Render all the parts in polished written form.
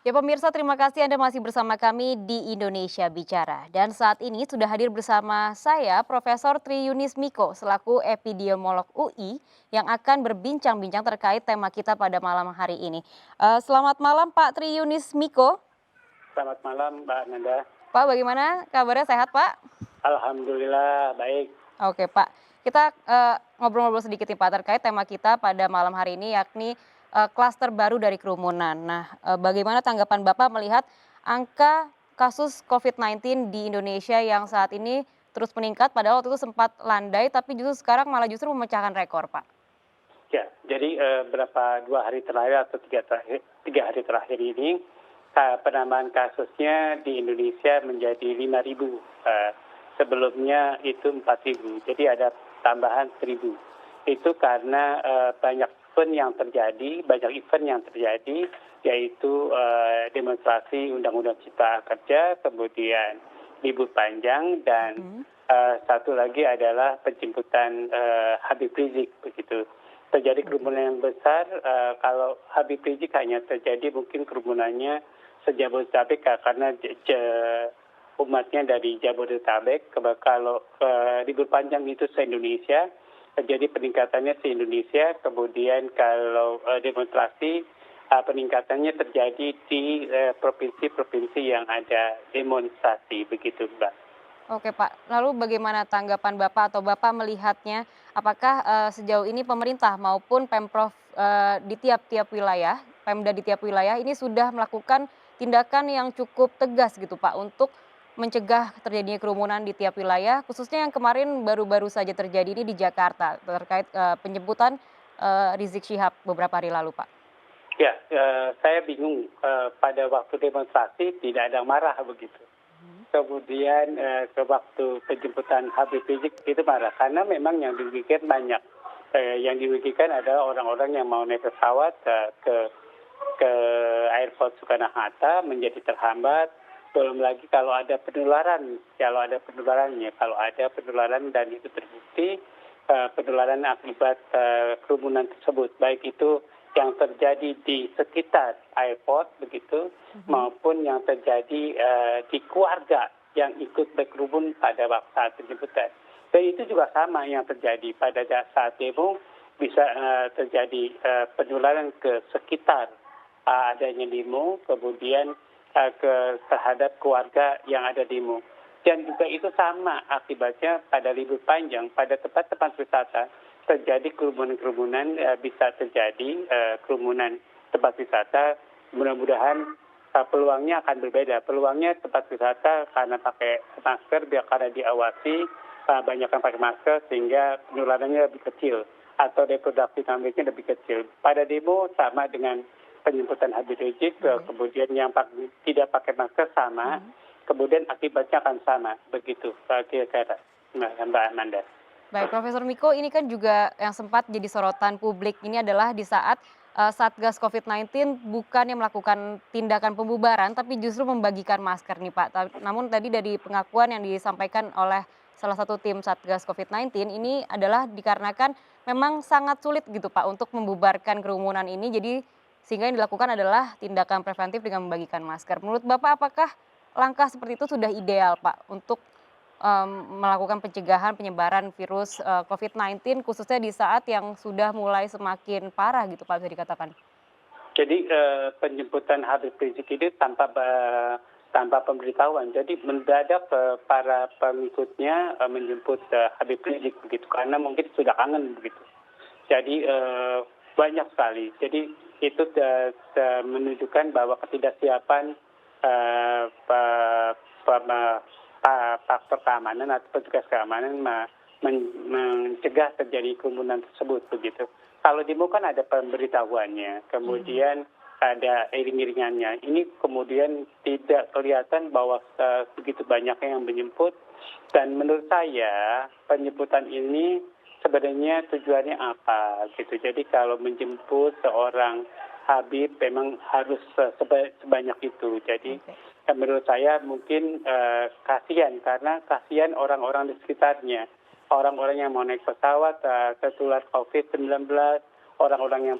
Ya pemirsa, terima kasih Anda masih bersama kami di Indonesia Bicara. Dan saat ini sudah hadir bersama saya Profesor Tri Yunis Miko selaku epidemiolog UI yang akan berbincang-bincang terkait tema kita pada malam hari ini. Selamat malam Pak Tri Yunis Miko. Selamat malam Mbak Nanda. Pak, bagaimana kabarnya, sehat Pak? Alhamdulillah baik. Oke Pak, kita ngobrol-ngobrol sedikit nih Pak terkait tema kita pada malam hari ini yakni klaster baru dari kerumunan. Nah, bagaimana tanggapan Bapak melihat angka kasus COVID-19 di Indonesia yang saat ini terus meningkat, padahal waktu itu sempat landai tapi justru sekarang malah justru memecahkan rekor Pak? Ya, jadi dua hari terakhir atau tiga hari terakhir ini penambahan kasusnya di Indonesia menjadi 5.000. Sebelumnya itu 4.000. Jadi ada tambahan 1.000. Itu karena banyak event yang terjadi, yaitu demonstrasi Undang-Undang Cipta Kerja, kemudian libur panjang, dan satu lagi adalah penjemputan Habib Rizik begitu. Terjadi kerumunan yang besar. Kalau Habib Rizik hanya terjadi mungkin kerumunannya se-Jabodetabek karena umatnya dari Jabodetabek. Kalau libur panjang itu se-Indonesia, jadi peningkatannya se-Indonesia. Kemudian kalau demonstrasi, peningkatannya terjadi di provinsi-provinsi yang ada demonstrasi begitu Mbak. Oke Pak, lalu bagaimana tanggapan Bapak atau Bapak melihatnya? Apakah sejauh ini pemerintah maupun Pemprov di tiap-tiap wilayah, Pemda di tiap wilayah ini sudah melakukan tindakan yang cukup tegas gitu Pak untuk mencegah terjadinya kerumunan di tiap wilayah, khususnya yang kemarin baru-baru saja terjadi ini di Jakarta terkait penjemputan Rizik Syihab beberapa hari lalu Pak? Ya, saya bingung, pada waktu demonstrasi tidak ada yang marah begitu. Kemudian ke waktu penjemputan Habib Rizik itu marah karena memang yang dirugikan banyak. Yang dirugikan adalah orang-orang yang mau naik pesawat ke airport Soekarno-Hatta menjadi terhambat. Belum lagi kalau ada penularan, kalau ada penularan dan itu terbukti penularan akibat kerumunan tersebut, baik itu yang terjadi di sekitar airport begitu, maupun yang terjadi di keluarga yang ikut berkerumun pada waktu saat penjemputan. Dan itu juga sama yang terjadi pada saat demo, bisa terjadi penularan ke sekitar adanya demo, kemudian terhadap keluarga yang ada demo. Dan juga itu sama akibatnya pada libur panjang, pada tempat-tempat wisata terjadi kerumunan-kerumunan, bisa terjadi kerumunan tempat wisata. Mudah-mudahan peluangnya akan berbeda. Peluangnya tempat wisata karena pakai masker, karena diawasi, banyak yang pakai masker sehingga penularannya lebih kecil atau reproduksi dinamiknya lebih kecil. Pada demo sama dengan penjemputan Habib Rizik, kemudian yang tidak pakai masker sama, kemudian akibatnya akan sama, begitu kira-kira Mbak Amanda. Baik, Profesor Miko, ini kan juga yang sempat jadi sorotan publik ini adalah di saat Satgas COVID-19 bukannya melakukan tindakan pembubaran, tapi justru membagikan masker nih Pak. Namun tadi dari pengakuan yang disampaikan oleh salah satu tim Satgas COVID-19 ini adalah dikarenakan memang sangat sulit gitu Pak untuk membubarkan kerumunan ini. Jadi sehingga yang dilakukan adalah tindakan preventif dengan membagikan masker. Menurut Bapak apakah langkah seperti itu sudah ideal Pak untuk melakukan pencegahan penyebaran virus COVID-19 khususnya di saat yang sudah mulai semakin parah gitu Pak, bisa dikatakan? Jadi penjemputan Habib Rizik ini tanpa pemberitahuan. Jadi mendadak para pengikutnya menjemput Habib Rizik begitu karena mungkin sudah kangen begitu. Jadi banyak sekali. Jadi itu menunjukkan bahwa ketidaksiapan faktor keamanan atau petugas keamanan mencegah terjadi kerumunan tersebut begitu. Kalau demo kan ada pemberitahuannya, kemudian ada iring-iringannya. Ini kemudian tidak kelihatan bahwa begitu banyaknya yang menjemput. Dan menurut saya penjemputan ini sebenarnya tujuannya apa gitu. Jadi kalau menjemput seorang Habib memang harus sebanyak itu. Jadi menurut saya mungkin kasihan karena kasihan orang-orang di sekitarnya. Orang-orang yang mau naik pesawat tertular COVID-19, orang-orang yang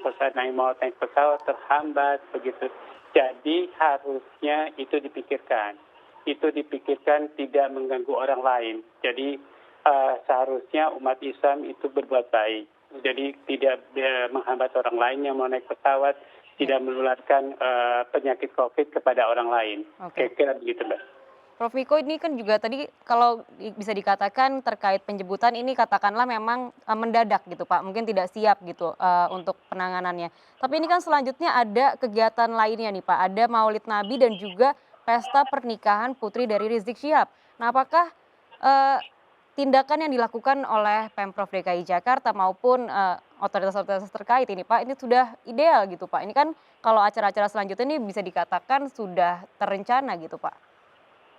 mau naik pesawat terhambat begitu. Jadi harusnya itu dipikirkan. Itu dipikirkan tidak mengganggu orang lain. Jadi seharusnya umat Islam itu berbuat baik. Jadi tidak menghambat orang lain yang mau naik pesawat, tidak menularkan penyakit COVID kepada orang lain. Oke. Kira-kira begitu, Mbak. Prof. Miko, ini kan juga tadi kalau bisa dikatakan terkait penjemputan ini katakanlah memang mendadak gitu Pak, mungkin tidak siap gitu untuk penanganannya. Tapi ini kan selanjutnya ada kegiatan lainnya nih Pak, ada Maulid Nabi dan juga pesta pernikahan putri dari Rizik Syihab. Nah, apakah eh, tindakan yang dilakukan oleh Pemprov DKI Jakarta maupun otoritas-otoritas terkait ini Pak, ini sudah ideal gitu Pak? Ini kan kalau acara-acara selanjutnya ini bisa dikatakan sudah terencana gitu Pak.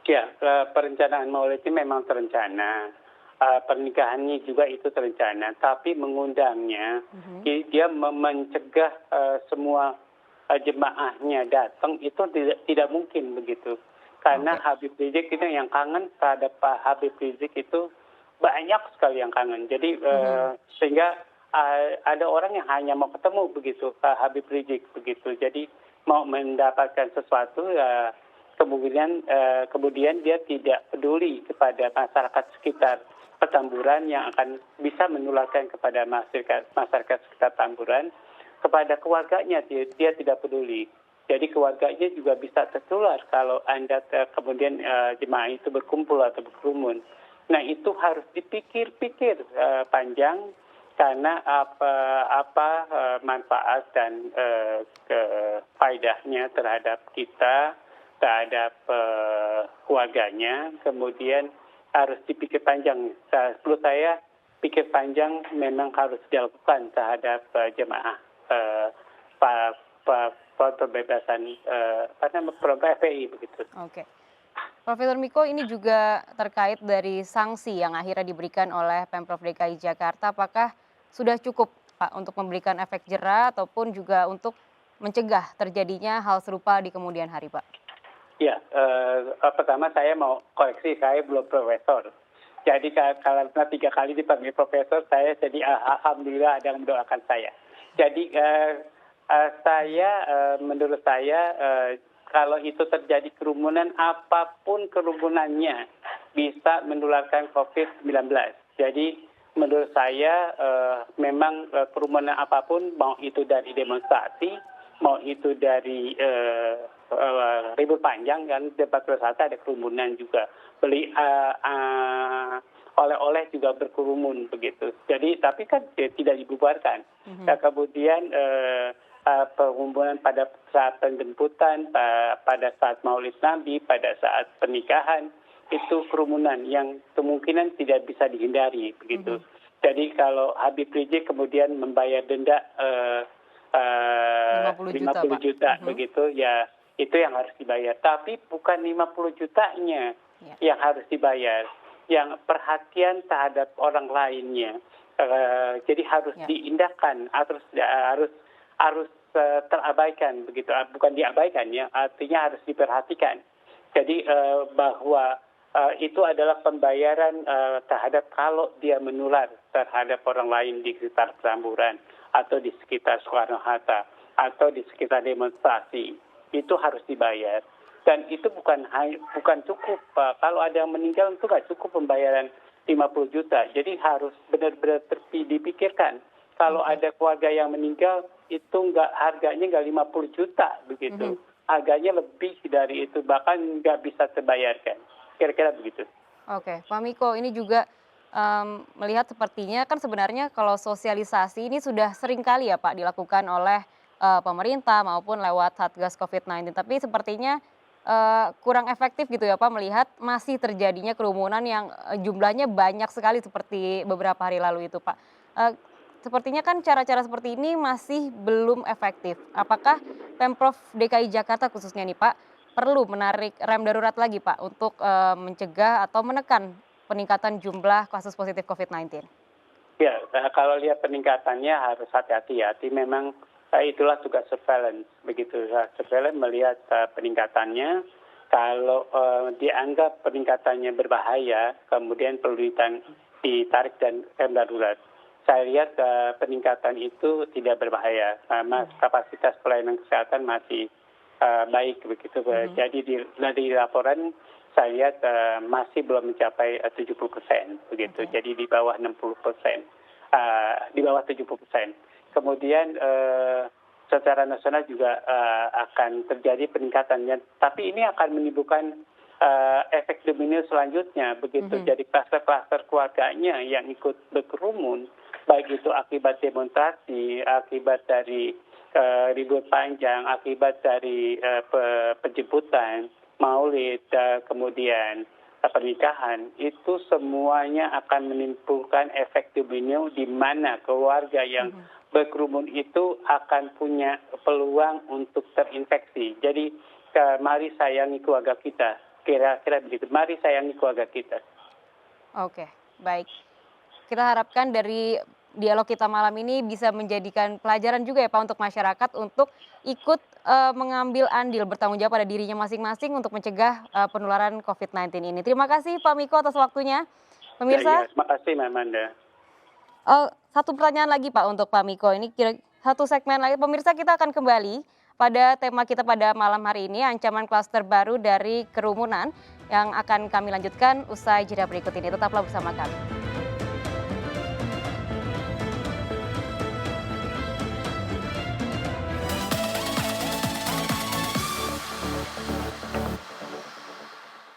Ya, perencanaan Maulid ini memang terencana. Pernikahannya juga itu terencana, tapi mengundangnya, dia mencegah semua jemaahnya datang itu tidak mungkin begitu. Karena Oke. Habib Rizik itu yang kangen terhadap Pak Habib Rizik itu banyak sekali yang kangen. Jadi sehingga ada orang yang hanya mau ketemu begitu Pak Habib Rizik begitu. Jadi mau mendapatkan sesuatu kemudian dia tidak peduli kepada masyarakat sekitar Petamburan yang akan bisa menularkan kepada masyarakat sekitar Tamburan, kepada keluarganya dia tidak peduli. Jadi keluarganya juga bisa tertular kalau Anda kemudian jemaah itu berkumpul atau berkerumun. Nah itu harus dipikir-pikir panjang karena apa manfaat dan faedahnya terhadap kita, terhadap keluarganya, kemudian harus dipikir panjang. Menurut saya pikir panjang memang harus dilakukan terhadap jemaah pembebasan FPI begitu. Oke. Profesor Miko, ini juga terkait dari sanksi yang akhirnya diberikan oleh Pemprov DKI Jakarta, apakah sudah cukup Pak untuk memberikan efek jera ataupun juga untuk mencegah terjadinya hal serupa di kemudian hari Pak? Ya, pertama saya mau koreksi, saya belum profesor. Jadi kalau 3 kali dipanggil profesor, saya jadi alhamdulillah ada yang mendoakan saya. Jadi menurut saya kalau itu terjadi kerumunan, apapun kerumunannya bisa menularkan COVID-19. Jadi menurut saya memang kerumunan apapun, mau itu dari demonstrasi, mau itu dari ribut panjang, kan tempat wisata ada kerumunan juga, beli oleh-oleh juga berkerumun begitu. Jadi tapi kan tidak dibubarkan. Nah, kemudian kerumunan pada saat penjemputan, pada saat Maulid Nabi, pada saat pernikahan, itu kerumunan yang kemungkinan tidak bisa dihindari begitu. Jadi kalau Habib Rizik kemudian membayar denda 50 juta begitu, ya itu yang harus dibayar. Tapi bukan 50 jutanya yang harus dibayar, yang perhatian terhadap orang lainnya. Jadi harus diindahkan, harus terabaikan begitu, bukan diabaikan ya, artinya harus diperhatikan. Jadi bahwa itu adalah pembayaran terhadap kalau dia menular terhadap orang lain di sekitar Petamburan atau di sekitar Soekarno-Hatta atau di sekitar demonstrasi, itu harus dibayar. Dan itu bukan cukup, Pak. Kalau ada yang meninggal itu nggak cukup pembayaran 50 juta. Jadi harus benar-benar dipikirkan. Kalau ada keluarga yang meninggal, itu harganya nggak 50 juta begitu. Harganya lebih dari itu, bahkan nggak bisa terbayarkan. Kira-kira begitu. Oke, Pak Miko, ini juga melihat sepertinya kan sebenarnya kalau sosialisasi ini sudah sering kali ya Pak dilakukan oleh pemerintah maupun lewat Satgas COVID-19. Tapi sepertinya kurang efektif gitu ya Pak, melihat masih terjadinya kerumunan yang jumlahnya banyak sekali seperti beberapa hari lalu itu Pak. Sepertinya kan cara-cara seperti ini masih belum efektif. Apakah Pemprov DKI Jakarta khususnya nih Pak, perlu menarik rem darurat lagi Pak untuk mencegah atau menekan peningkatan jumlah kasus positif COVID-19? Ya, kalau lihat peningkatannya harus hati-hati. Memang itulah tugas surveillance. Begitu, surveillance melihat peningkatannya. Kalau dianggap peningkatannya berbahaya, kemudian perlu ditarik dan rem darurat. Saya lihat peningkatan itu tidak berbahaya, karena kapasitas pelayanan kesehatan masih baik begitu. Jadi dari laporan saya lihat masih belum mencapai 70% begitu. Oke. Jadi di bawah 60%, di bawah 70%. Kemudian secara nasional juga akan terjadi peningkatannya, tapi ini akan menimbulkan efek domino selanjutnya begitu. Jadi kluster-kluster keluarganya yang ikut berkerumun, baik itu akibat demonstrasi, akibat dari libur panjang, akibat dari penjemputan, maulid, kemudian pernikahan, itu semuanya akan menimbulkan efek domino di mana keluarga yang berkerumun itu akan punya peluang untuk terinfeksi. Jadi mari sayangi keluarga kita, kira-kira begitu. Mari sayangi keluarga kita. Oke, baik. Kita harapkan dari dialog kita malam ini bisa menjadikan pelajaran juga ya Pak untuk masyarakat untuk ikut mengambil andil bertanggung jawab pada dirinya masing-masing untuk mencegah penularan COVID-19 ini. Terima kasih Pak Miko atas waktunya. Ya, Pemirsa, terima kasih Mbak Amanda. satu pertanyaan lagi Pak untuk Pak Miko. Ini satu segmen lagi. Pemirsa, kita akan kembali pada tema kita pada malam hari ini, ancaman klaster baru dari kerumunan yang akan kami lanjutkan usai jeda berikut ini. Tetaplah bersama kami.